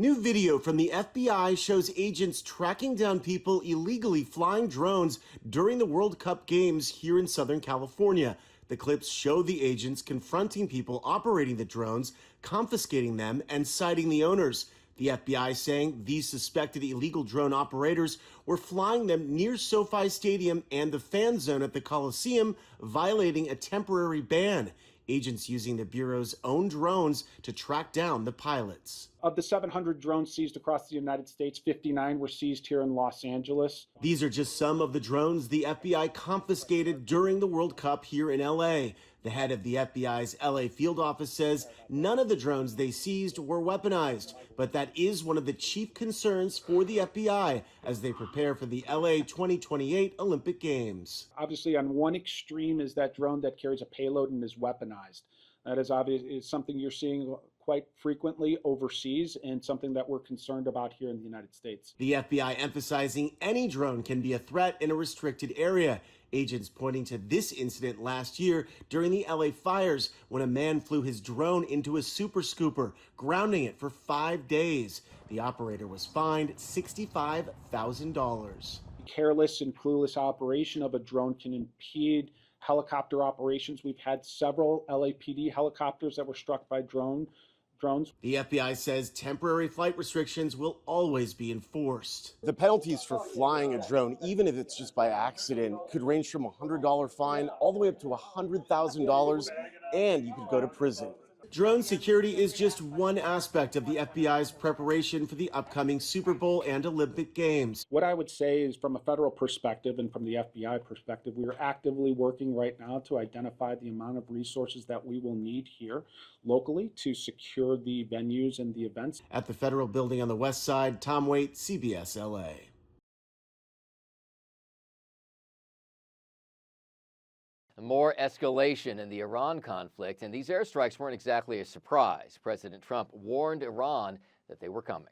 New video from the FBI shows agents tracking down people illegally flying drones during the World Cup games here in Southern California. The clips show the agents confronting people operating the drones, confiscating them, and citing the owners. The FBI saying these suspected illegal drone operators were flying them near SoFi Stadium and the fan zone at the Coliseum, violating a temporary ban. Agents using the Bureau's own drones to track down the pilots. Of the 700 drones seized across the United States, 59 were seized here in Los Angeles. These are just some of the drones the FBI confiscated during the World Cup here in L.A. The head of the FBI's L.A. field office says none of the drones they seized were weaponized, but that is one of the chief concerns for the FBI as they prepare for the L.A. 2028 Olympic Games. Obviously, on one extreme is that drone that carries a payload and is weaponized. That is obviously something you're seeing quite frequently overseas and something that we're concerned about here in the United States. The FBI emphasizing any drone can be a threat in a restricted area. Agents pointing to this incident last year during the LA fires when a man flew his drone into a super scooper, grounding it for 5 days. The operator was fined $65,000. Careless and clueless operation of a drone can impede helicopter operations. We've had several LAPD helicopters that were struck by drones. The FBI says temporary flight restrictions will always be enforced. The penalties for flying a drone, even if it's just by accident, could range from a $100 fine all the way up to $100,000, and you could go to prison. Drone security is just one aspect of the FBI's preparation for the upcoming Super Bowl and Olympic Games. What I would say is, from a federal perspective and from the FBI perspective, we are actively working right now to identify the amount of resources that we will need here locally to secure the venues and the events. At the federal building on the west side, Tom Waite, CBS LA. More escalation in the Iran conflict, and these airstrikes weren't exactly a surprise. President Trump warned Iran that they were coming.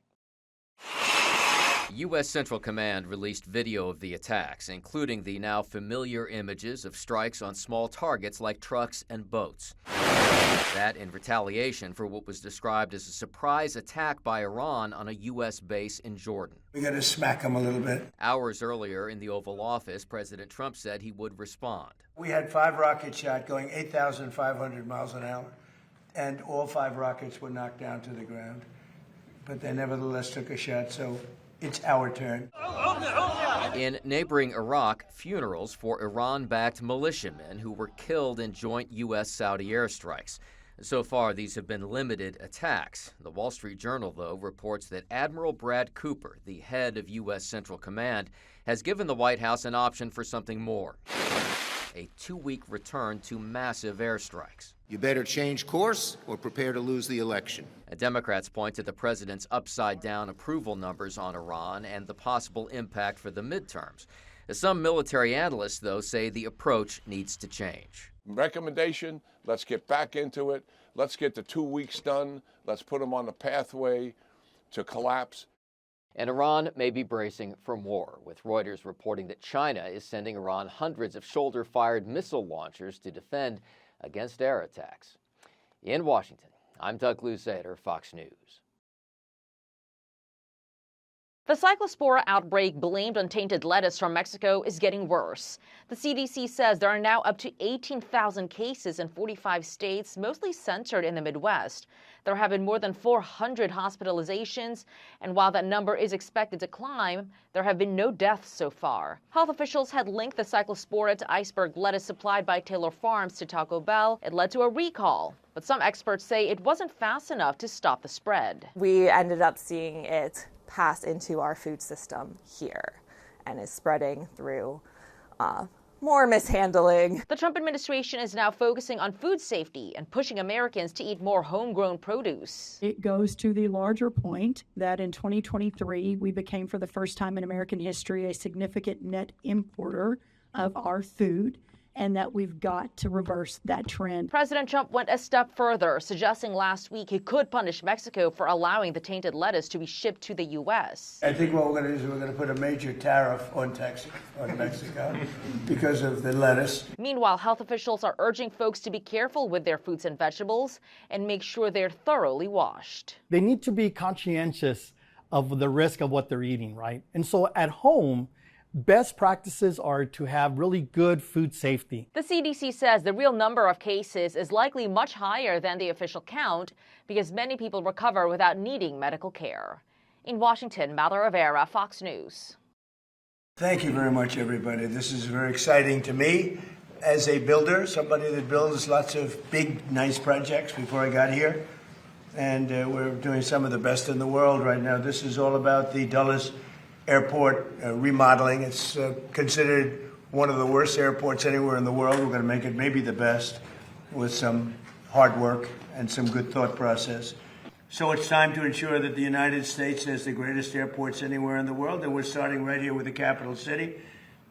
U.S. Central Command released video of the attacks, including the now familiar images of strikes on small targets like trucks and boats. That in retaliation for what was described as a surprise attack by Iran on a U.S. base in Jordan. We got to smack them a little bit. Hours earlier in the Oval Office, President Trump said he would respond. We had 5 rockets shot going 8,500 miles an hour, and all 5 rockets were knocked down to the ground. But they nevertheless took a shot, so it's our turn. In neighboring Iraq, funerals for Iran-backed militiamen who were killed in joint U.S.-Saudi airstrikes. So far, these have been limited attacks. The Wall Street Journal, though, reports that Admiral Brad Cooper, the head of U.S. Central Command, has given the White House an option for something more: a 2-week return to massive airstrikes. You better change course or prepare to lose the election. Democrats point to the president's upside-down approval numbers on Iran and the possible impact for the midterms. Some military analysts, though, say the approach needs to change. Recommendation, let's get back into it. Let's get the 2 weeks done. Let's put them on the pathway to collapse. And Iran may be bracing for more, with Reuters reporting that China is sending Iran hundreds of shoulder-fired missile launchers to defend against air attacks. In Washington, I'm Doug Luzader, Fox News. The Cyclospora outbreak blamed on tainted lettuce from Mexico is getting worse. The CDC says there are now up to 18,000 cases in 45 states, mostly centered in the Midwest. There have been more than 400 hospitalizations, and while that number is expected to climb, there have been no deaths so far. Health officials had linked the Cyclospora to iceberg lettuce supplied by Taylor Farms to Taco Bell. It led to a recall, but some experts say it wasn't fast enough to stop the spread. We ended up seeing it pass into our food system here and is spreading through more mishandling. The Trump administration is now focusing on food safety and pushing Americans to eat more homegrown produce. It goes to the larger point that in 2023, we became, for the first time in American history, a significant net importer of our food. and that we've got to reverse that trend. President Trump went a step further, suggesting last week he could punish Mexico for allowing the tainted lettuce to be shipped to the U.S. I think what we're going to do is we're going to put a major tariff on Mexico because of the lettuce. Meanwhile, health officials are urging folks to be careful with their fruits and vegetables and make sure they're thoroughly washed. They need to be conscientious of the risk of what they're eating, right? And so at home, best practices are to have really good food safety. The CDC says the real number of cases is likely much higher than the official count because many people recover without needing medical care. In Washington, Mallory Rivera, Fox News. Thank you very much, everybody. This is very exciting to me as a builder, somebody that builds lots of big, nice projects before I got here. And we're doing some of the best in the world right now. This is all about the Dulles Airport remodeling. It's considered one of the worst airports anywhere in the world. We're going to make it maybe the best with some hard work and some good thought process. So it's time to ensure that the United States has the greatest airports anywhere in the world, and we're starting right here with the capital city.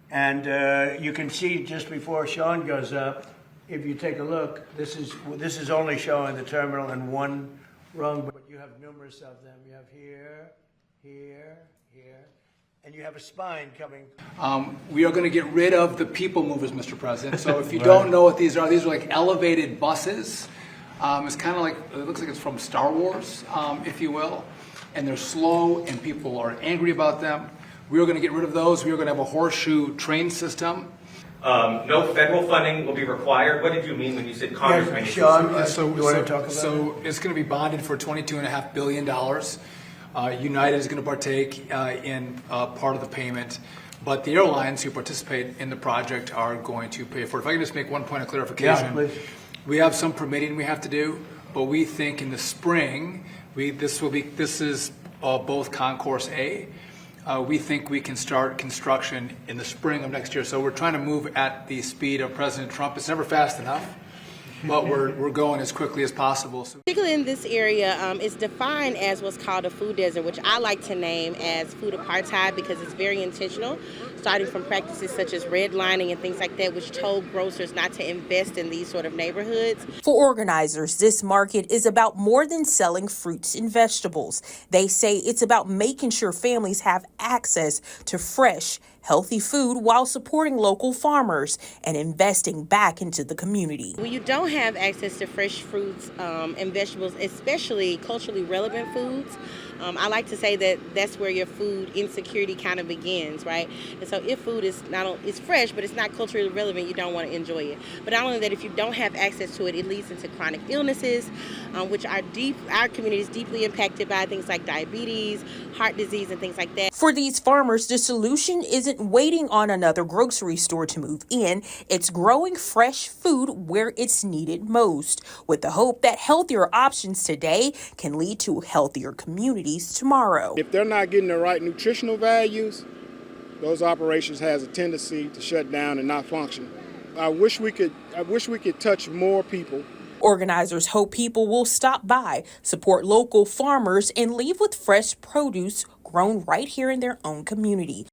And you can see just before Sean goes up, if you take a look, this is only showing the terminal in one rung, but you have numerous of them. You have here, here, here. And you have a spine coming. We are going to get rid of the people movers, Mr. President. So if you don't know what these are like elevated buses. It's kind of like, it looks like it's from Star Wars, if you will. And they're slow and people are angry about them. We are going to get rid of those. We are going to have a horseshoe train system. No federal funding will be required. What did you mean when you said Congress may need Sean, to? you want to talk about So it's going to be bonded for $22.5 billion. United is going to partake in part of the payment, but the airlines who participate in the project are going to pay for it. If I can just make one point of clarification. Yeah, we have some permitting we have to do, but we think in the spring, this is both Concourse A. We think we can start construction in the spring of next year. So we're trying to move at the speed of President Trump. It's never fast enough, but we're going as quickly as possible. Particularly in this area, it's defined as what's called a food desert, which I like to name as food apartheid because it's very intentional, starting from practices such as redlining and things like that, which told grocers not to invest in these sort of neighborhoods. For organizers, this market is about more than selling fruits and vegetables. They say it's about making sure families have access to fresh, healthy food while supporting local farmers and investing back into the community. When you don't have access to fresh fruits and vegetables, especially culturally relevant foods, I like to say that that's where your food insecurity kind of begins, right? And so if food is it's fresh, but it's not culturally relevant, you don't want to enjoy it. But not only that, if you don't have access to it, it leads into chronic illnesses, which our community is deeply impacted by, things like diabetes, heart disease, and things like that. For these farmers, the solution isn't waiting on another grocery store to move in. It's growing fresh food where it's needed most, with the hope that healthier options today can lead to healthier communities tomorrow. If they're not getting the right nutritional values, those operations has a tendency to shut down and not function. I wish we could touch more people. Organizers hope people will stop by, support local farmers, and leave with fresh produce grown right here in their own community.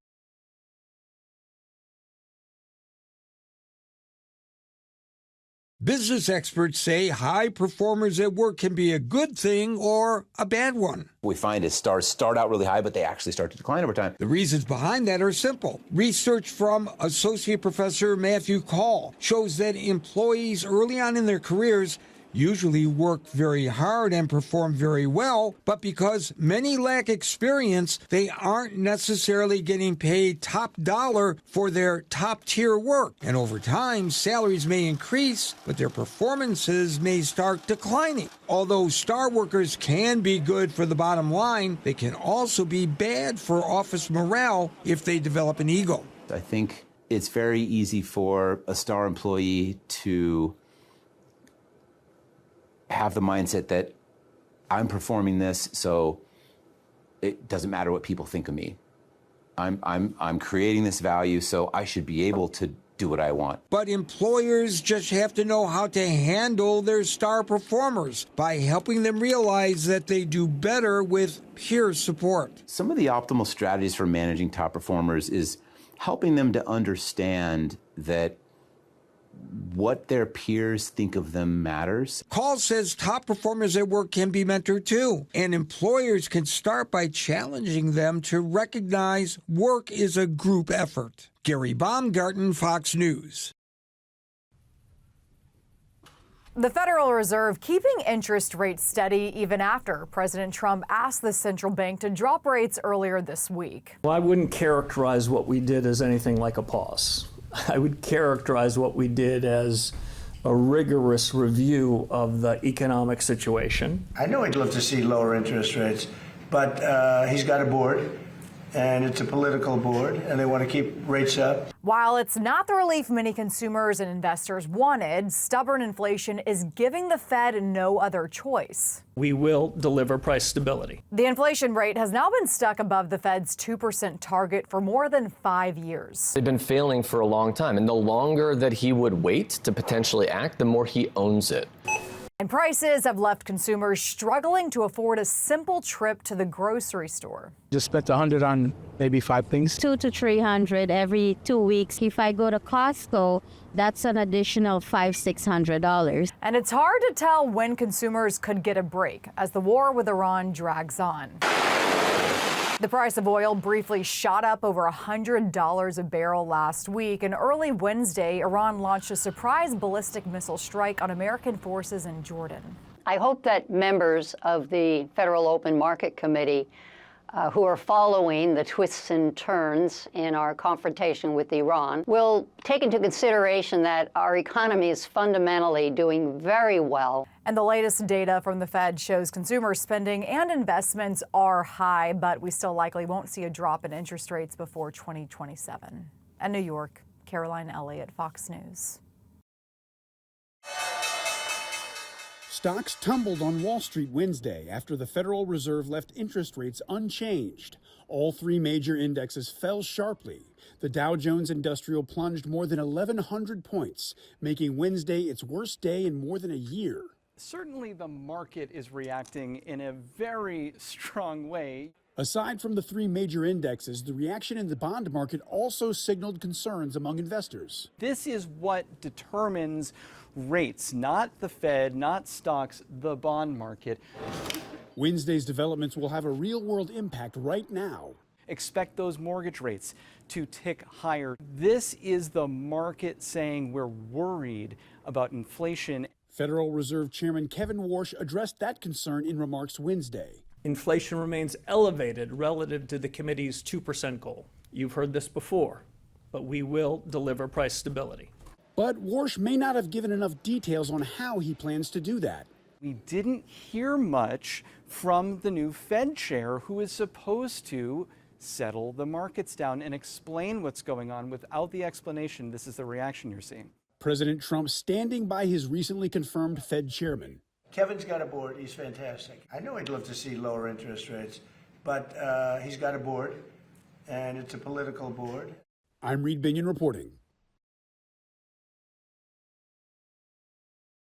Business experts say high performers at work can be a good thing or a bad one. What we find is stars start out really high, but they actually start to decline over time. The reasons behind that are simple. Research from Associate Professor Matthew Call shows that employees early on in their careers usually work very hard and perform very well, but because many lack experience, they aren't necessarily getting paid top dollar for their top-tier work. And over time, salaries may increase, but their performances may start declining. Although star workers can be good for the bottom line, they can also be bad for office morale if they develop an ego. I think it's very easy for a star employee to have the mindset that I'm performing this, so it doesn't matter what people think of me. I'm creating this value, so I should be able to do what I want. But employers just have to know how to handle their star performers by helping them realize that they do better with peer support. Some of the optimal strategies for managing top performers is helping them to understand that what their peers think of them matters. Call says top performers at work can be mentored too, and employers can start by challenging them to recognize work is a group effort. Gary Baumgarten, Fox News. The Federal Reserve keeping interest rates steady even after President Trump asked the central bank to drop rates earlier this week. Well, I wouldn't characterize what we did as anything like a pause. I would characterize what we did as a rigorous review of the economic situation. I know he'd love to see lower interest rates, but he's got a board, and it's a political board, and they want to keep rates up. While it's not the relief many consumers and investors wanted, stubborn inflation is giving the Fed no other choice. We will deliver price stability. The inflation rate has now been stuck above the Fed's 2% target for more than 5 years. They've been failing for a long time, and the longer that he would wait to potentially act, the more he owns it. And prices have left consumers struggling to afford a simple trip to the grocery store. Just spent $100 on maybe 5 things. $200 to $300 every 2 weeks. If I go to Costco, that's an additional $500-600. And it's hard to tell when consumers could get a break as the war with Iran drags on. The price of oil briefly shot up over $100 a barrel last week, and early Wednesday, Iran launched a surprise ballistic missile strike on American forces in Jordan. I hope that members of the Federal Open Market Committee who are following the twists and turns in our confrontation with Iran will take into consideration that our economy is fundamentally doing very well. And the latest data from the Fed shows consumer spending and investments are high, but we still likely won't see a drop in interest rates before 2027. In New York, Caroline Elliott, Fox News. Stocks tumbled on Wall Street Wednesday after the Federal Reserve left interest rates unchanged. All 3 major indexes fell sharply. The Dow Jones Industrial plunged more than 1,100 points, making Wednesday its worst day in more than a year. Certainly the market is reacting in a very strong way. Aside from the 3 major indexes, the reaction in the bond market also signaled concerns among investors. This is what determines rates, not the Fed, not stocks, the bond market. Wednesday's developments will have a real-world impact right now. Expect those mortgage rates to tick higher. This is the market saying we're worried about inflation. Federal Reserve Chairman Kevin Warsh addressed that concern in remarks Wednesday. Inflation remains elevated relative to the committee's 2% goal. You've heard this before, but we will deliver price stability. But Warsh may not have given enough details on how he plans to do that. We didn't hear much from the new Fed chair, who is supposed to settle the markets down and explain what's going on. Without the explanation, this is the reaction you're seeing. President Trump standing by his recently confirmed Fed chairman. Kevin's got a board. He's fantastic. I know he'd love to see lower interest rates, but he's got a board, and it's a political board. I'm Reed Binion reporting.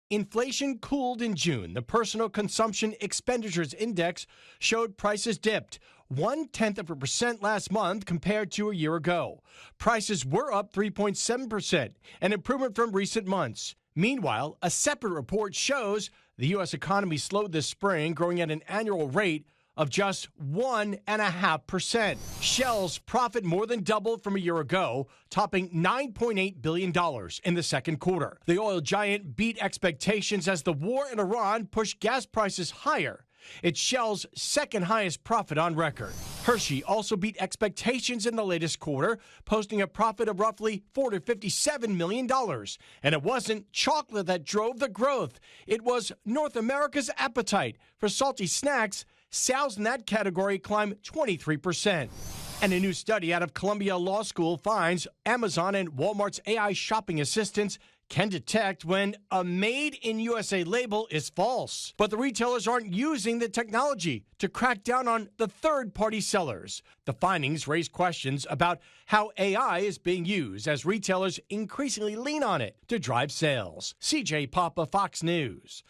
Inflation cooled in June. The Personal Consumption Expenditures Index showed prices dipped 0.1% last month compared to a year ago. Prices were up 3.7%, an improvement from recent months. Meanwhile, a separate report shows the U.S. economy slowed this spring, growing at an annual rate of just 1.5%. Shell's profit more than doubled from a year ago, topping $9.8 billion in the second quarter. The oil giant beat expectations as the war in Iran pushed gas prices higher. It's Shell's second highest profit on record. Hershey also beat expectations in the latest quarter, posting a profit of roughly $457 million. And it wasn't chocolate that drove the growth. It was North America's appetite for salty snacks. Sales in that category climbed 23%. And a new study out of Columbia Law School finds Amazon and Walmart's AI shopping assistants can detect when a Made in USA label is false. But the retailers aren't using the technology to crack down on the third-party sellers. The findings raise questions about how AI is being used as retailers increasingly lean on it to drive sales. CJ Papa, Fox News.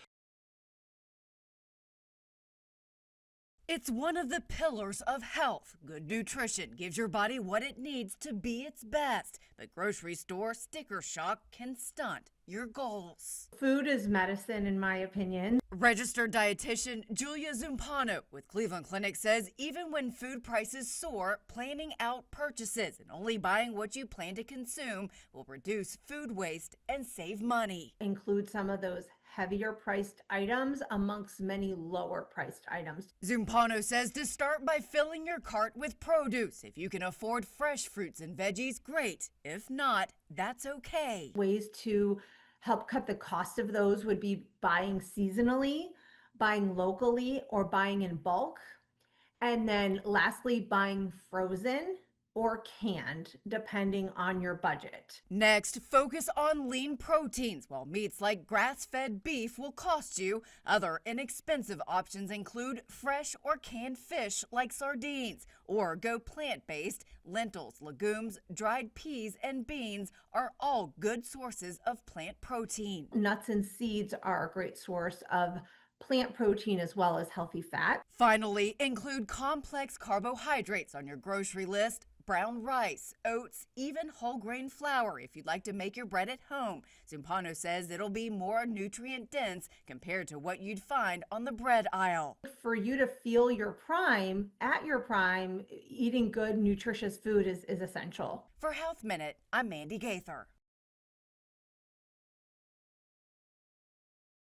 It's one of the pillars of health. Good nutrition gives your body what it needs to be its best. But grocery store sticker shock can stunt your goals. Food is medicine, in my opinion. Registered dietitian Julia Zumpano with Cleveland Clinic says even when food prices soar, planning out purchases and only buying what you plan to consume will reduce food waste and save money. Include some of those heavier priced items amongst many lower priced items. Zumpano says to start by filling your cart with produce. If you can afford fresh fruits and veggies, great. If not, that's okay. Ways to help cut the cost of those would be buying seasonally, buying locally, or buying in bulk. And then lastly, buying frozen or canned, depending on your budget. Next, focus on lean proteins. While meats like grass-fed beef will cost you, other inexpensive options include fresh or canned fish like sardines, or go plant-based. Lentils, legumes, dried peas, and beans are all good sources of plant protein. Nuts and seeds are a great source of plant protein as well as healthy fat. Finally, include complex carbohydrates on your grocery list. Brown rice, oats, even whole grain flour if you'd like to make your bread at home. Zumpano says it'll be more nutrient dense compared to what you'd find on the bread aisle. For you to feel your prime, at your prime, eating good, nutritious food is essential. For Health Minute, I'm Mandy Gaither.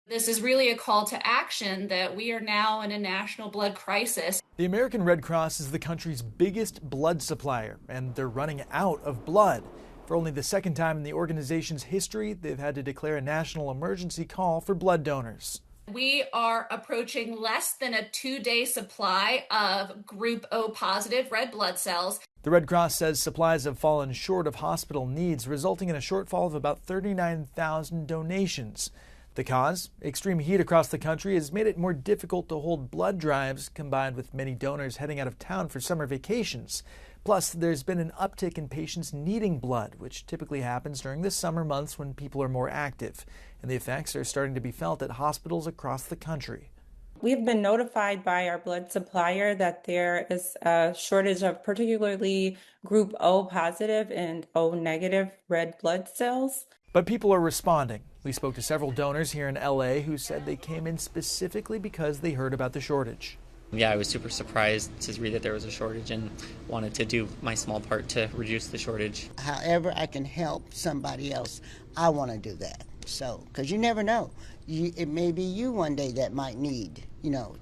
This is really a call to action that we are now in a national blood crisis. The American Red Cross is the country's biggest blood supplier, and they're running out of blood. For only the second time in the organization's history, they've had to declare a national emergency call for blood donors. We are approaching less than a 2-day supply of Group O positive red blood cells. The Red Cross says supplies have fallen short of hospital needs, resulting in a shortfall of about 39,000 donations. The cause, extreme heat across the country, has made it more difficult to hold blood drives, combined with many donors heading out of town for summer vacations. Plus, there's been an uptick in patients needing blood, which typically happens during the summer months when people are more active. And the effects are starting to be felt at hospitals across the country. We've been notified by our blood supplier that there is a shortage of particularly Group O positive and O negative red blood cells. But people are responding. We spoke to several donors here in LA who said they came in specifically because they heard about the shortage. Yeah, I was super surprised to read that there was a shortage and wanted to do my small part to reduce the shortage. However I can help somebody else, I want to do that. So, because you never know. It may be you one day that might need,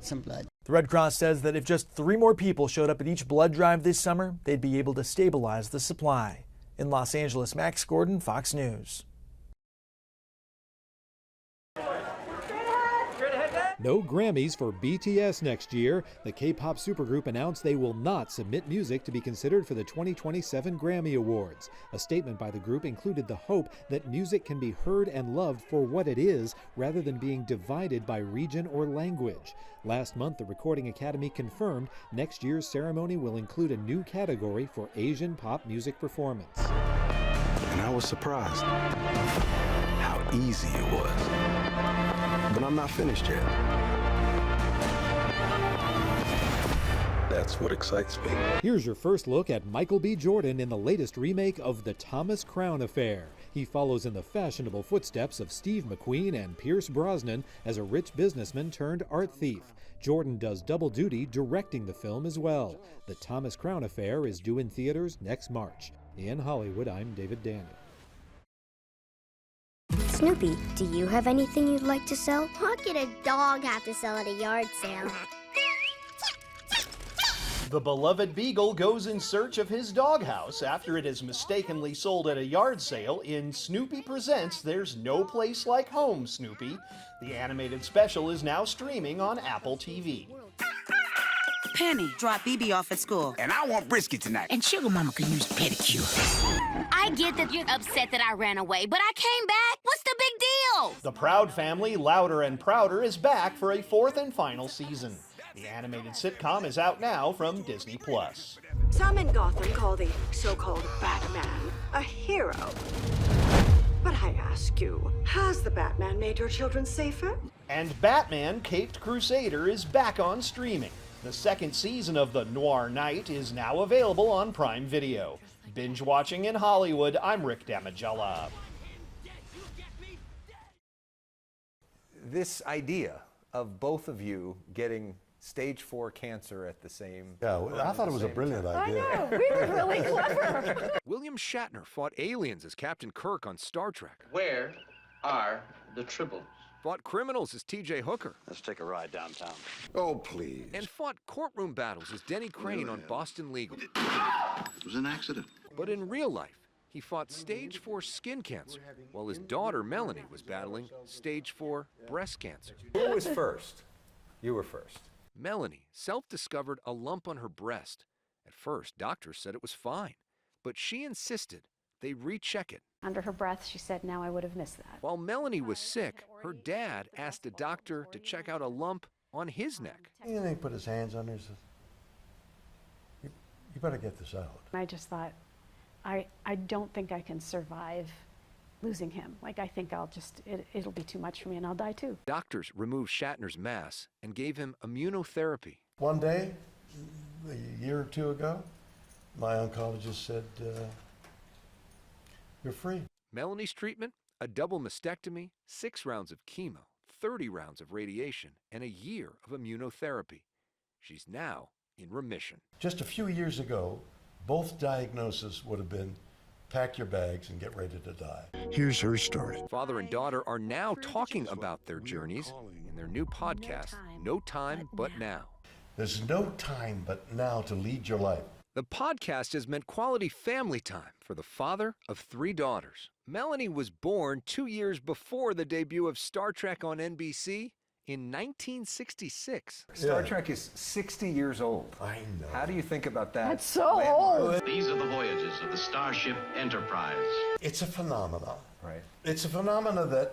some blood. The Red Cross says that if just 3 more people showed up at each blood drive this summer, they'd be able to stabilize the supply. In Los Angeles, Max Gordon, Fox News. No Grammys for BTS next year. The K-pop supergroup announced they will not submit music to be considered for the 2027 Grammy Awards. A statement by the group included the hope that music can be heard and loved for what it is, rather than being divided by region or language. Last month, the Recording Academy confirmed next year's ceremony will include a new category for Asian pop music performance. And I was surprised how easy it was. But I'm not finished yet. That's what excites me. Here's your first look at Michael B. Jordan in the latest remake of The Thomas Crown Affair. He follows in the fashionable footsteps of Steve McQueen and Pierce Brosnan as a rich businessman turned art thief. Jordan does double duty directing the film as well. The Thomas Crown Affair is due in theaters next March. In Hollywood, I'm David Daniel. Snoopy, do you have anything you'd like to sell? What could a dog have to sell at a yard sale? The beloved beagle goes in search of his doghouse after it is mistakenly sold at a yard sale in Snoopy Presents There's No Place Like Home, Snoopy. The animated special is now streaming on Apple TV. Penny, drop BB off at school. And I want brisket tonight. And Sugar Mama can use a pedicure. I get that you're upset that I ran away, but I came back. What's the big deal? The Proud Family, Louder and Prouder, is back for a 4th and final season. The animated sitcom is out now from Disney+. Some in Gotham call the so-called Batman a hero. But I ask you, has the Batman made your children safer? And Batman Caped Crusader is back on streaming. The second season of The Noir Knight is now available on Prime Video. Binge watching in Hollywood, I'm Rick Damigella. This idea of both of you getting stage 4 cancer at the same I thought it was a brilliant idea. I know, we were really clever. William Shatner fought aliens as Captain Kirk on Star Trek. Where are the Tribbles? Fought criminals as T.J. Hooker. Let's take a ride downtown. Oh, please. And fought courtroom battles as Denny Crane on Boston Legal. It was an accident. But in real life, he fought stage 4 skin cancer, while his daughter Melanie was battling stage 4 breast cancer. Who was first? You were first. Melanie self-discovered a lump on her breast. At first, doctors said it was fine, but she insisted they recheck it. Under her breath, she said, now I would have missed that. While Melanie was sick, her dad asked a doctor to check out a lump on his neck. And then he put his hands on her and said, you better get this out. I just thought, I don't think I can survive losing him. Like, I think it'll be too much for me and I'll die too. Doctors removed Shatner's mass and gave him immunotherapy. One day, a year or two ago, my oncologist said, you're free. Melanie's treatment, a double mastectomy, 6 rounds of chemo, 30 rounds of radiation, and a year of immunotherapy. She's now in remission. Just a few years ago, both diagnoses would have been pack your bags and get ready to die. Here's her story. Father and daughter are now talking about their journeys in their new podcast, No Time But Now. There's no time but now to lead your life. The podcast has meant quality family time for the father of 3 daughters. Melanie was born 2 years before the debut of Star Trek on NBC in 1966. Star Trek is 60 years old. I know. How do you think about that? That's so old. These are the voyages of the Starship Enterprise. It's a phenomenon. Right. It's a phenomenon that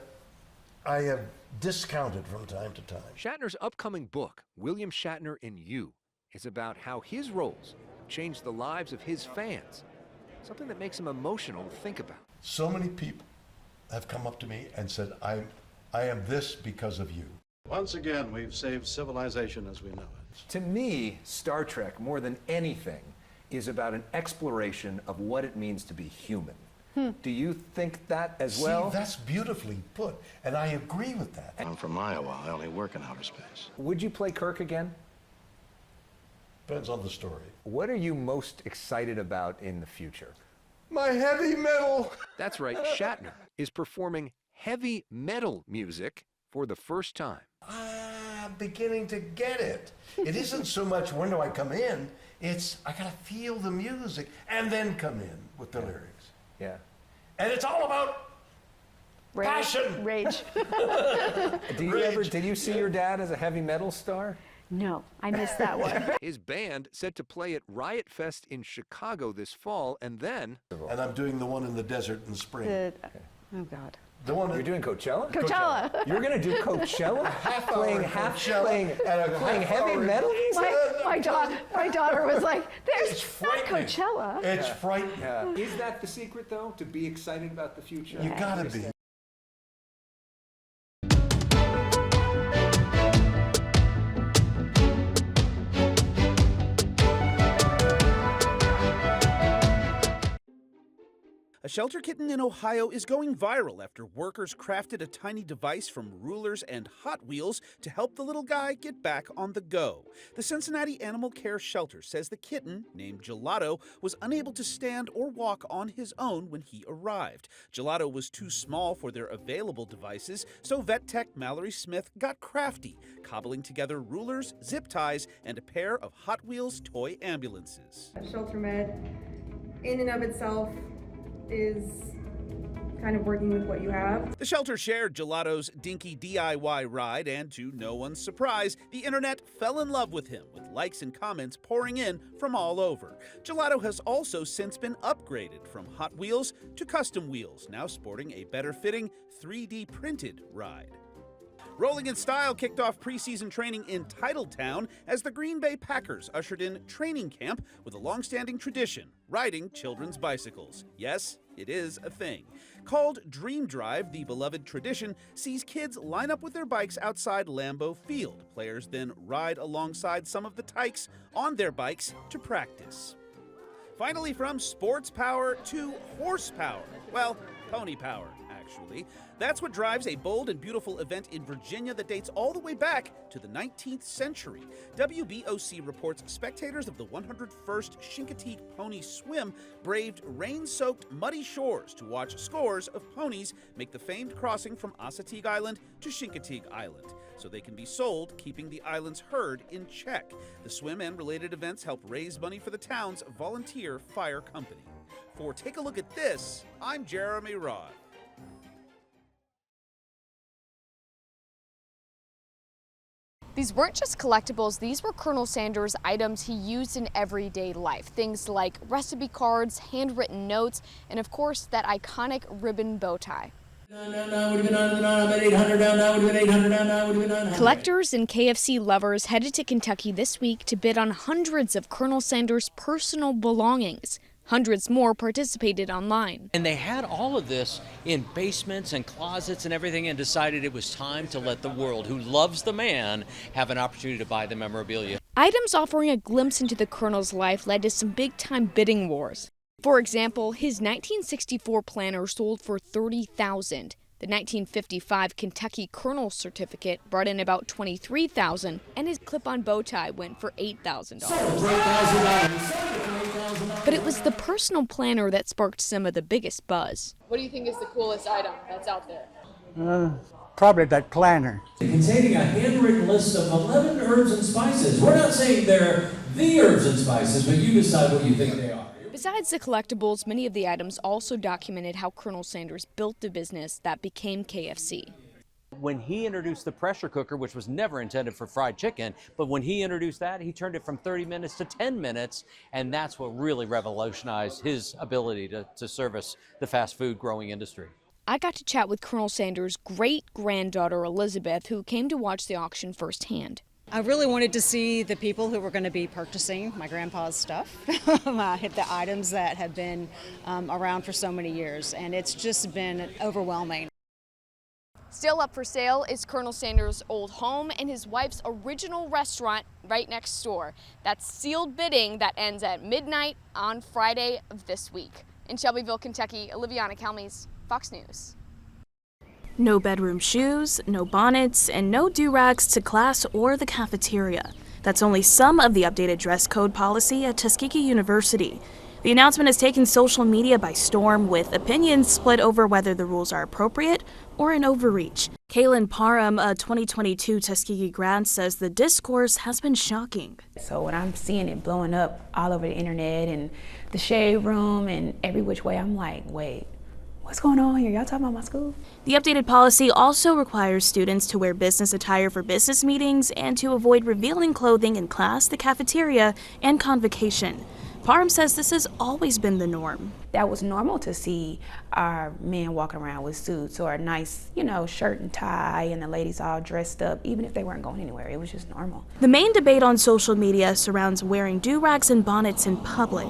I have discounted from time to time. Shatner's upcoming book, William Shatner in You, is about how his roles changed the lives of his fans, something that makes him emotional to think about. So many people have come up to me and said, I am this because of you. Once again, we've saved civilization as we know it. To me, Star Trek, more than anything, is about an exploration of what it means to be human. Do you think that as well? See, that's beautifully put, and I agree with that. I'm from Iowa. I only work in outer space. Would you play Kirk again? Depends on the story. What are you most excited about in the future? My heavy metal! That's right, Shatner is performing heavy metal music for the first time. I'm beginning to get it. It isn't so much when do I come in, it's I gotta feel the music and then come in with the lyrics. Yeah. And it's all about passion. Rage. Did you see your dad as a heavy metal star? No, I missed that one. His band set to play at Riot Fest in Chicago this fall, and then... And I'm doing the one in the desert in spring. Oh, God. The one You're doing Coachella? Coachella. You're going to do Coachella? playing heavy metal music? My daughter was like, there's It's not frightening. Coachella. It's frightening. Yeah. Is that the secret, though, to be excited about the future? You gotta be. A shelter kitten in Ohio is going viral after workers crafted a tiny device from rulers and Hot Wheels to help the little guy get back on the go. The Cincinnati Animal Care Shelter says the kitten, named Gelato, was unable to stand or walk on his own when he arrived. Gelato was too small for their available devices, so vet tech Mallory Smith got crafty, cobbling together rulers, zip ties, and a pair of Hot Wheels toy ambulances. Shelter Med, in and of itself, is kind of working with what you have. The shelter shared Gelato's dinky DIY ride, and to no one's surprise, the internet fell in love with him, with likes and comments pouring in from all over. Gelato has also since been upgraded from Hot Wheels to custom wheels, now sporting a better-fitting 3D printed ride. Rolling in Style kicked off preseason training in Titletown as the Green Bay Packers ushered in training camp with a long-standing tradition, riding children's bicycles. Yes, it is a thing. Called Dream Drive, the beloved tradition sees kids line up with their bikes outside Lambeau Field. Players then ride alongside some of the tykes on their bikes to practice. Finally, from sports power to horsepower. Well, pony power, actually. That's what drives a bold and beautiful event in Virginia that dates all the way back to the 19th century. WBOC reports spectators of the 101st Chincoteague Pony Swim braved rain-soaked muddy shores to watch scores of ponies make the famed crossing from Assateague Island to Chincoteague Island, so they can be sold, keeping the island's herd in check. The swim and related events help raise money for the town's volunteer fire company. For Take a Look at This, I'm Jeremy Roth. These weren't just collectibles, these were Colonel Sanders' items he used in everyday life. Things like recipe cards, handwritten notes, and of course, that iconic ribbon bow tie. Collectors and KFC lovers headed to Kentucky this week to bid on hundreds of Colonel Sanders' personal belongings. Hundreds more participated online. And they had all of this in basements and closets and everything, and decided it was time to let the world, who loves the man, have an opportunity to buy the memorabilia. Items offering a glimpse into the Colonel's life led to some big-time bidding wars. For example, his 1964 planner sold for $30,000. The 1955 Kentucky Colonel certificate brought in about $23,000, and his clip-on bow tie went for $8,000. But it was the personal planner that sparked some of the biggest buzz. What do you think is the coolest item that's out there? Probably that planner. Containing a handwritten list of 11 herbs and spices. We're not saying they're the herbs and spices, but you decide what you think they are. Besides the collectibles, many of the items also documented how Colonel Sanders built the business that became KFC. When he introduced the pressure cooker, which was never intended for fried chicken, but when he introduced that, he turned it from 30 minutes to 10 minutes, and that's what really revolutionized his ability to service the fast food growing industry. I got to chat with Colonel Sanders' great-granddaughter Elizabeth, who came to watch the auction firsthand. I really wanted to see the people who were going to be purchasing my grandpa's stuff, the items that have been around for so many years, and it's just been overwhelming. Still up for sale is Colonel Sanders' old home and his wife's original restaurant right next door. That's sealed bidding that ends at midnight on Friday of this week. In Shelbyville, Kentucky, Oliviana Calmes, Fox News. No bedroom shoes, no bonnets, and no do-rags to class or the cafeteria. That's only some of the updated dress code policy at Tuskegee University. The announcement has taken social media by storm, with opinions split over whether the rules are appropriate or an overreach. Kaylin Parham, a 2022 Tuskegee grad, says the discourse has been shocking. So when I'm seeing it blowing up all over the internet and the shade room and every which way, I'm like, wait, what's going on here? Y'all talking about my school? The updated policy also requires students to wear business attire for business meetings and to avoid revealing clothing in class, the cafeteria, and convocation. Parham says this has always been the norm. That was normal to see our men walking around with suits or a nice, shirt and tie, and the ladies all dressed up, even if they weren't going anywhere. It was just normal. The main debate on social media surrounds wearing do-rags and bonnets in public.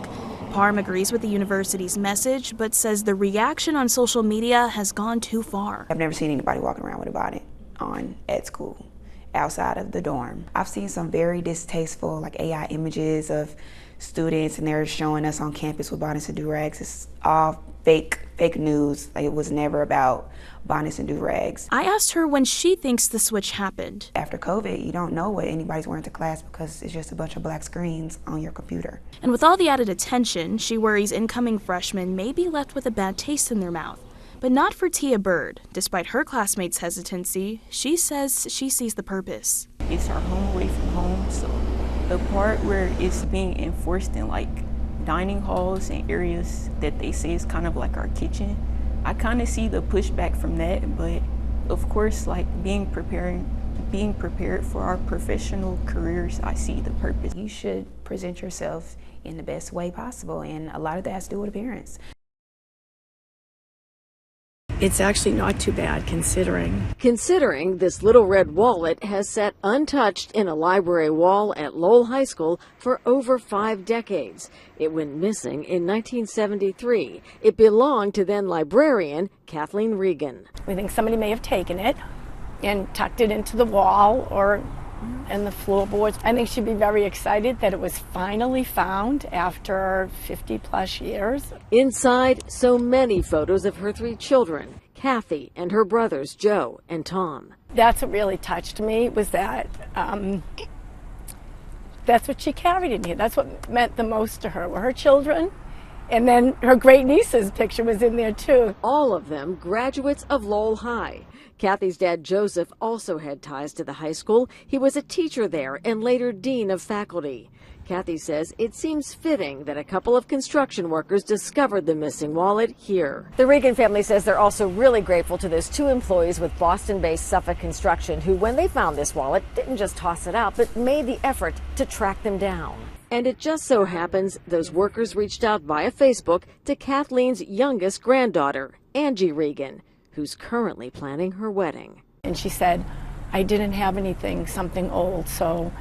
Parham agrees with the university's message, but says the reaction on social media has gone too far. I've never seen anybody walking around with a bonnet on at school, outside of the dorm. I've seen some very distasteful, AI images of students, and they're showing us on campus with bonnets and do-rags. It's all fake news. It was never about bonnets and do-rags. I asked her when she thinks the switch happened. After COVID, you don't know what anybody's wearing to class because it's just a bunch of black screens on your computer. And with all the added attention, she worries incoming freshmen may be left with a bad taste in their mouth. But not for Tia Bird. Despite her classmates' hesitancy, she says she sees the purpose. It's our home away from home, so the part where it's being enforced in dining halls and areas that they say is kind of like our kitchen, I kind of see the pushback from that. But of course, being prepared for our professional careers, I see the purpose. You should present yourself in the best way possible, and a lot of that has to do with appearance. It's actually not too bad considering. Considering this little red wallet has sat untouched in a library wall at Lowell High School for over 5 decades. It went missing in 1973. It belonged to then librarian Kathleen Regan. We think somebody may have taken it and tucked it into the wall or in the floorboards. I think she'd be very excited that it was finally found after 50+ years. Inside, so many photos of her 3 children, Kathy and her brothers Joe and Tom. That's what really touched me, was that that's what she carried in here. That's what meant the most to her, were her children. And then her great niece's picture was in there too. All of them graduates of Lowell High. Kathy's dad, Joseph, also had ties to the high school. He was a teacher there and later dean of faculty. Kathy says it seems fitting that a couple of construction workers discovered the missing wallet here. The Regan family says they're also really grateful to those 2 employees with Boston-based Suffolk Construction who, when they found this wallet, didn't just toss it out, but made the effort to track them down. And it just so happens those workers reached out via Facebook to Kathleen's youngest granddaughter, Angie Regan, who's currently planning her wedding. And she said, I didn't have anything, something old, so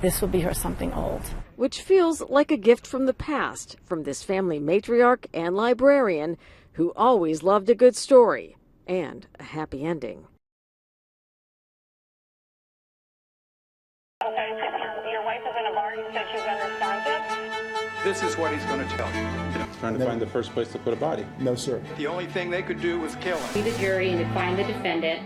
this will be her something old. Which feels like a gift from the past, from this family matriarch and librarian who always loved a good story and a happy ending. Your wife is in a bar, you said she's unresponsive? This is what he's going to tell you. Trying to find the first place to put a body. No, sir. The only thing they could do was kill him. Be the jury and to find the defendant